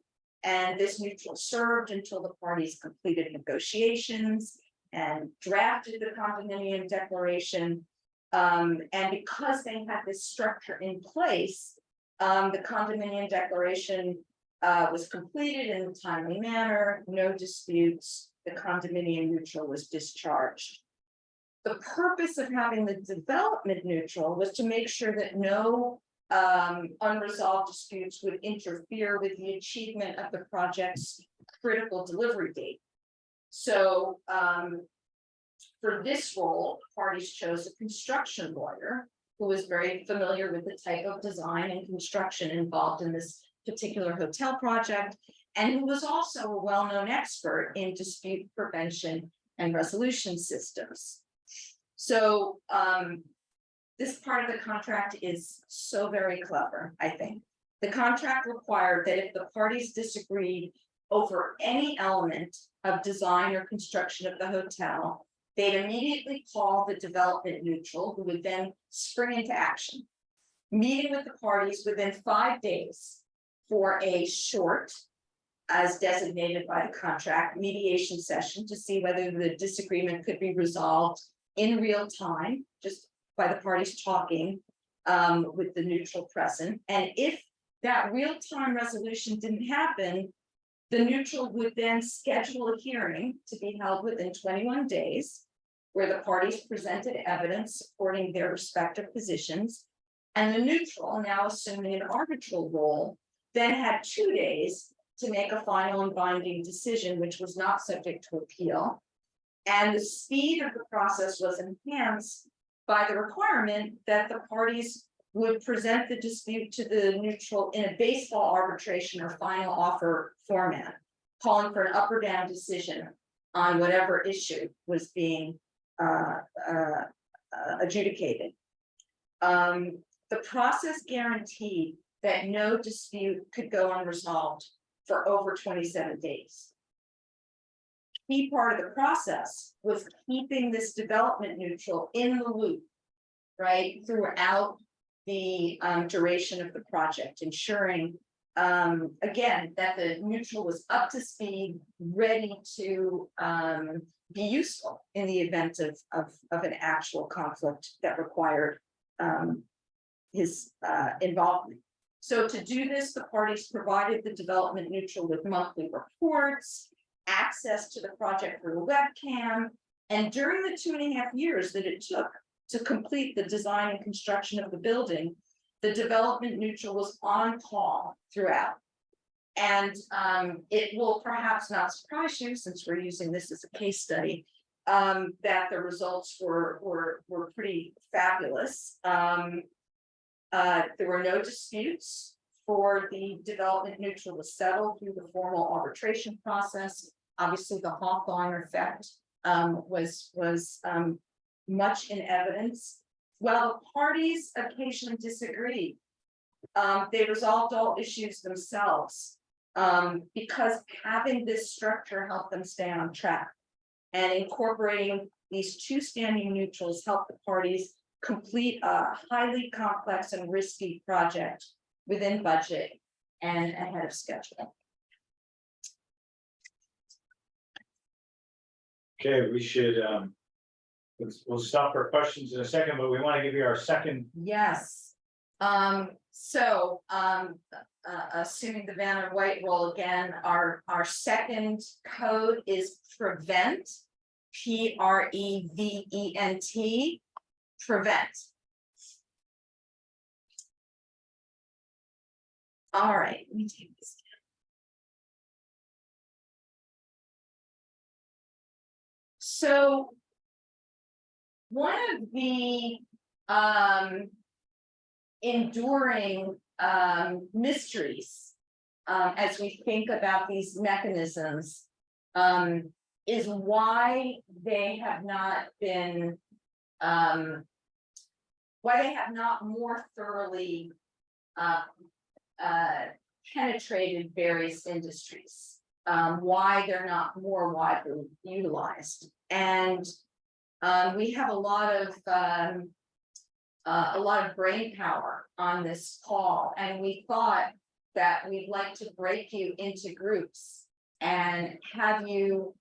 And this neutral served until the parties completed negotiations and drafted the condominium declaration. And because they had this structure in place, the condominium declaration was completed in a timely manner, no disputes, the condominium neutral was discharged. The purpose of having the development neutral was to make sure that no unresolved disputes would interfere with the achievement of the project's critical delivery date. So for this role, parties chose a construction lawyer who was very familiar with the type of design and construction involved in this particular hotel project, and who was also a well-known expert in dispute prevention and resolution systems. So this part of the contract is so very clever, I think. The contract required that if the parties disagreed over any element of design or construction of the hotel, they'd immediately call the development neutral, who would then spring into action, meeting with the parties within 5 days for a short, as designated by the contract, mediation session to see whether the disagreement could be resolved in real time, just by the parties talking with the neutral present. And if that real-time resolution didn't happen, the neutral would then schedule a hearing to be held within 21 days, where the parties presented evidence supporting their respective positions. And the neutral, now assuming an arbitral role, then had 2 days to make a final and binding decision, which was not subject to appeal. And the speed of the process was enhanced by the requirement that the parties would present the dispute to the neutral in a baseball arbitration or final offer format, calling for an up or down decision on whatever issue was being adjudicated. The process guaranteed that no dispute could go unresolved for over 27 days. Key part of the process was keeping this development neutral in the loop, right, throughout the duration of the project, ensuring again that the neutral was up to speed, ready to be useful in the event of an actual conflict that required his involvement. So to do this, the parties provided the development neutral with monthly reports, access to the project through a webcam, and during the 2.5 years that it took to complete the design and construction of the building, the development neutral was on call throughout. And it will perhaps not surprise you, since we're using this as a case study, that the results were pretty fabulous. There were no disputes for the development neutral was settled through the formal arbitration process. Obviously, the Hawthorne effect was much in evidence. While the parties occasionally disagreed, they resolved all issues themselves because having this structure helped them stay on track, and incorporating these two standing neutrals helped the parties complete a highly complex and risky project within budget and ahead of schedule. Okay, we should, we'll stop for questions in a second, but we want to give you our second. Yes. Assuming the Vanner White roll again, our second code is prevent, PREVENT, prevent. All right, let me take this. So one of the enduring mysteries as we think about these mechanisms is why they have not been more thoroughly penetrated various industries, why they're not more widely utilized. And we have a lot of brain power on this call, and we thought that we'd like to break you into groups and have you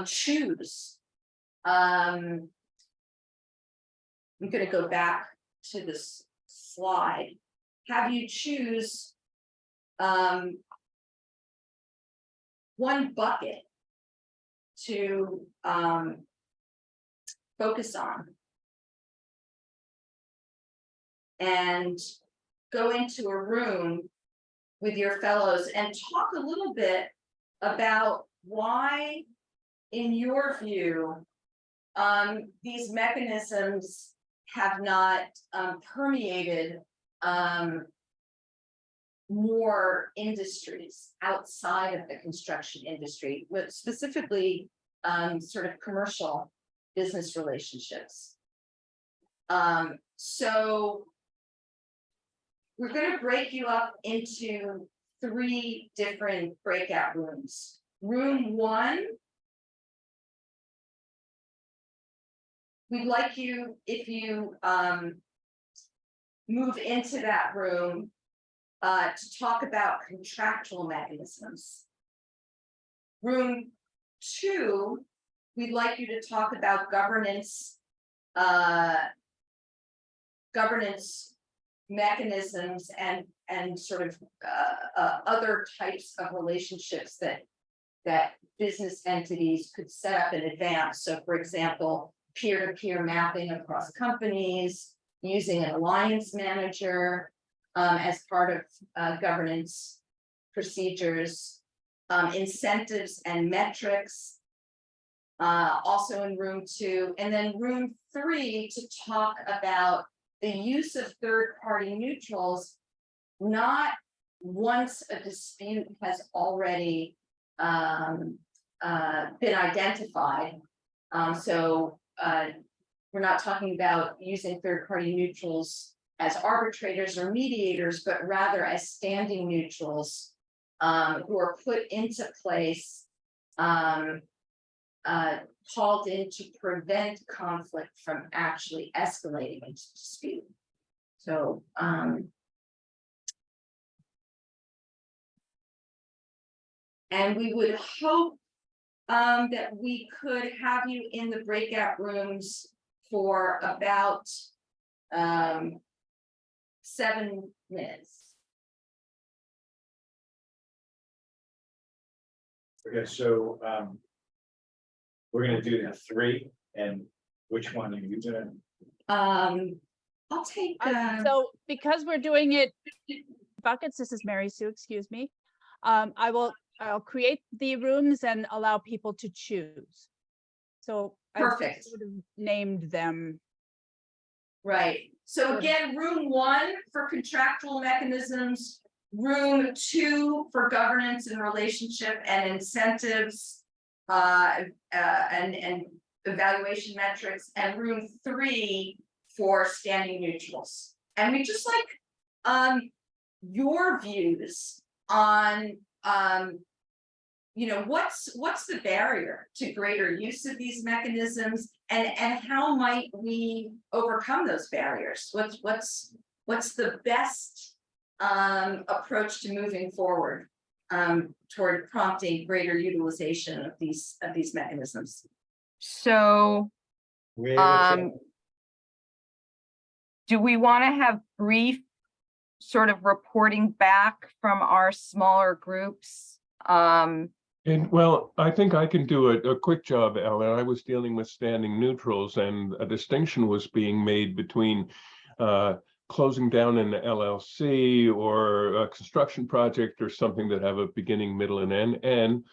choose. I'm going to go back to this slide. Have you choose one bucket to focus on, and go into a room with your fellows and talk a little bit about why, in your view, these mechanisms have not permeated more industries outside of the construction industry, but specifically sort of commercial business relationships. So we're going to break you up into 3 different breakout rooms. Room 1, we'd like you, if you move into that room, to talk about contractual mechanisms. Room 2, we'd like you to talk about governance mechanisms and sort of other types of relationships that business entities could set up in advance. So, for example, peer-to-peer mapping across companies, using an alliance manager as part of governance procedures, incentives and metrics, also in room 2, and then room 3 to talk about the use of third-party neutrals, not once a dispute has already been identified. We're not talking about using third-party neutrals as arbitrators or mediators, but rather as standing neutrals who are put into place, called in to prevent conflict from actually escalating into dispute. So, and we would hope that we could have you in the breakout rooms for about 7 minutes. Okay, so we're gonna do the 3, and which one are you gonna? I'll take So because we're doing it buckets, this is Mary Sue, excuse me. I'll create the rooms and allow people to choose. So Perfect. I sort of named them. right. So again, room 1 for contractual mechanisms, room 2 for governance and relationship and incentives, and evaluation metrics, and room 3 for standing neutrals. And we just like your views on what's the barrier to greater use of these mechanisms, and how might we overcome those barriers? What's the best approach to moving forward toward prompting greater utilization of these mechanisms? So Where do we want to have brief sort of reporting back from our smaller groups? And well, I think I can do a quick job, Ellen. I was dealing with standing neutrals, and a distinction was being made between closing down an LLC or a construction project or something that have a beginning, middle, and end, and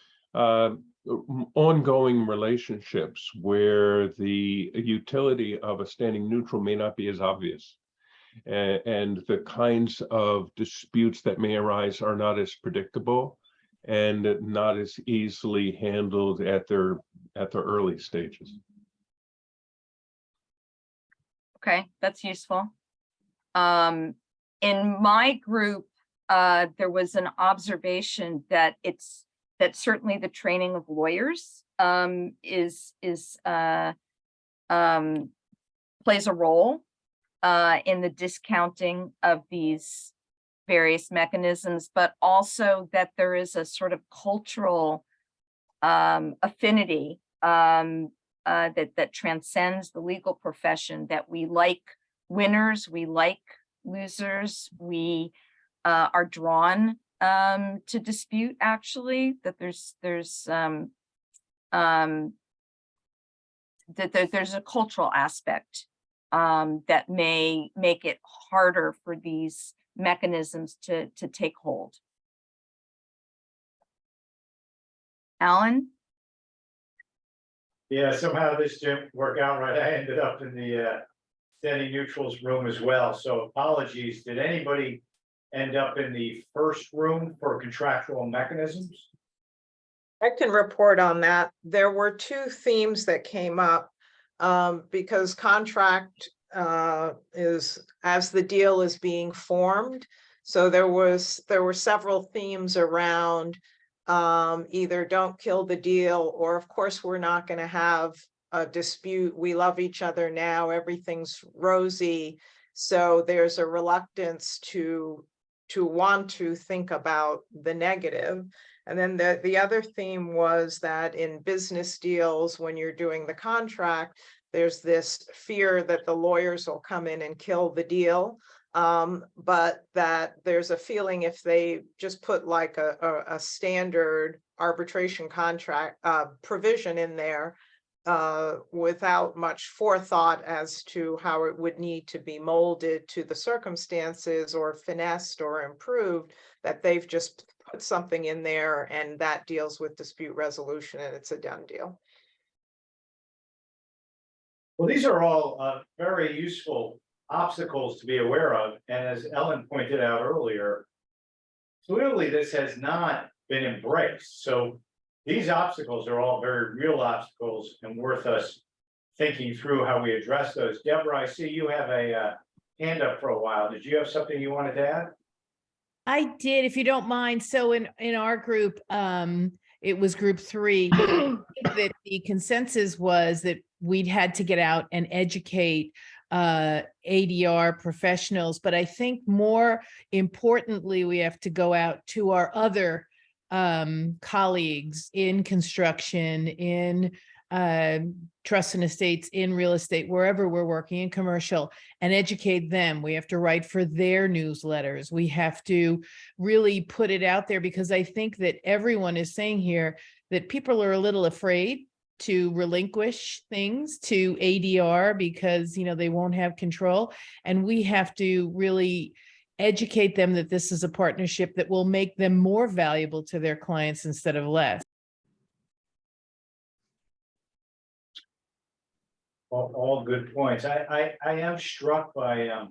ongoing relationships where the utility of a standing neutral may not be as obvious. And the kinds of disputes that may arise are not as predictable and not as easily handled at their early stages. Okay, that's useful. In my group, there was an observation that certainly the training of lawyers plays a role in the discounting of these various mechanisms, but also that there is a sort of cultural affinity that transcends the legal profession, that we like winners, we like losers, we are drawn to dispute, actually, that there's a cultural aspect that may make it harder for these mechanisms to take hold. Alan? Yeah, somehow this didn't work out right. I ended up in the standing neutrals room as well, so apologies. Did anybody end up in the first room for contractual mechanisms? I can report on that. There were 2 themes that came up because contract is as the deal is being formed. So there were several themes around either don't kill the deal, or of course we're not going to have a dispute. We love each other now. Everything's rosy. So there's a reluctance to want to think about the negative. And then the other theme was that in business deals, when you're doing the contract, there's this fear that the lawyers will come in and kill the deal. But that there's a feeling if they just put like a standard arbitration contract provision in there without much forethought as to how it would need to be molded to the circumstances or finessed or improved, that they've just put something in there and that deals with dispute resolution and it's a done deal. Well, these are all very useful obstacles to be aware of, and as Ellen pointed out earlier, clearly this has not been embraced, so these obstacles are all very real obstacles and worth us thinking through how we address those. Deborah, I see you have a hand up for a while. Did you have something you wanted to add? I did, if you don't mind. So in our group, it was group 3. I think that the consensus was that we'd had to get out and educate ADR professionals, but I think more importantly, we have to go out to our other colleagues in construction, in trust and estates, in real estate, wherever we're working, in commercial, and educate them. We have to write for their newsletters. We have to really put it out there, because I think that everyone is saying here that people are a little afraid to relinquish things to ADR because, you know, they won't have control. And we have to really educate them that this is a partnership that will make them more valuable to their clients instead of less. All good points. I am struck by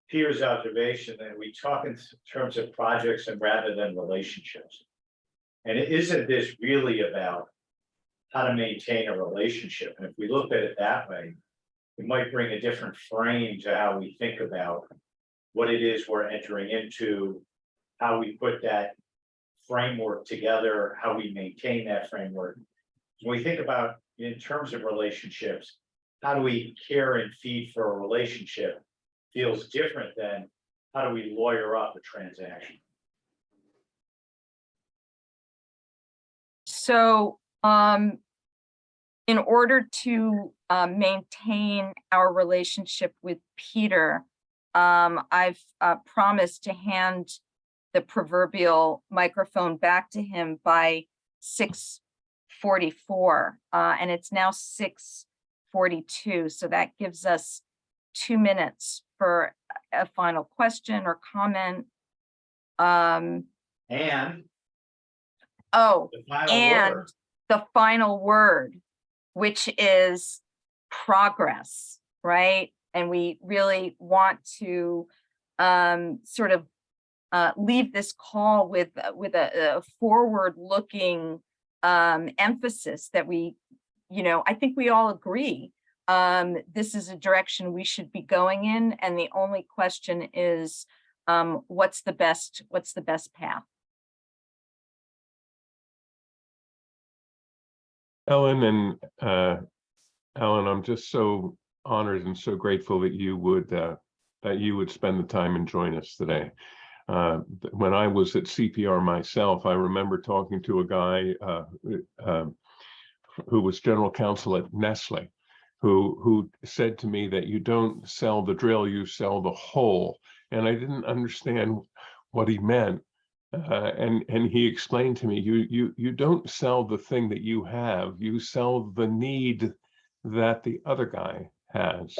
Peter's observation that we talk in terms of projects and rather than relationships. And isn't this really about how to maintain a relationship? And if we look at it that way, it might bring a different frame to how we think about what it is we're entering into, how we put that framework together, how we maintain that framework. When we think about in terms of relationships, how do we care and feed for a relationship feels different than how do we lawyer up a transaction. So in order to maintain our relationship with Peter, I've promised to hand the proverbial microphone back to him by 6:44, and it's now 6:42. So that gives us 2 minutes for a final question or comment. And Oh, the final and word. the final word, which is progress, right? And we really want to sort of leave this call with a forward-looking emphasis that we, you know, I think we all agree this is a direction we should be going in, and the only question is what's the best path? Ellen and Alan, I'm just so honored and so grateful that you would spend the time and join us today. When I was at CPR myself, I remember talking to a guy who was general counsel at Nestle, who said to me that you don't sell the drill, you sell the hole. And I didn't understand what he meant. And he explained to me, you don't sell the thing that you have, you sell the need that the other guy has.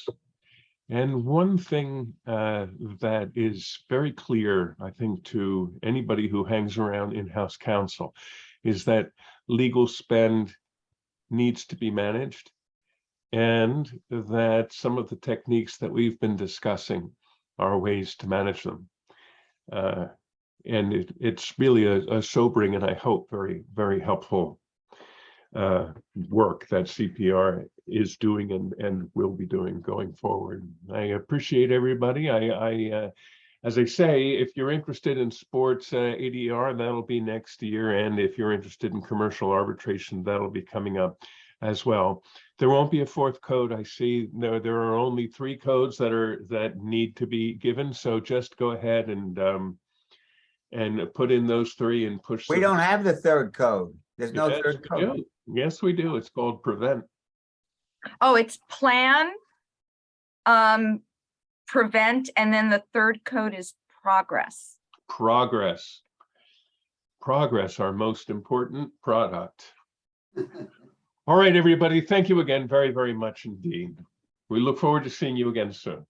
And one thing that is very clear, I think, to anybody who hangs around in-house counsel is that legal spend needs to be managed, and that some of the techniques that we've been discussing are ways to manage them. And it's really a sobering and I hope very, very helpful work that CPR is doing and will be doing going forward. I appreciate everybody. As I say, if you're interested in sports ADR, that'll be next year. And if you're interested in commercial arbitration, that'll be coming up as well. There won't be a 4th code. I see there are only 3 codes that need to be given. So just go ahead and put in those 3 and push. We don't have the 3rd code. There's no 3rd code. Yes, we do. It's called prevent. Oh, it's plan, prevent, and then the 3rd code is progress. Progress, our most important product. All right, everybody. Thank you again very, very much indeed. We look forward to seeing you again soon.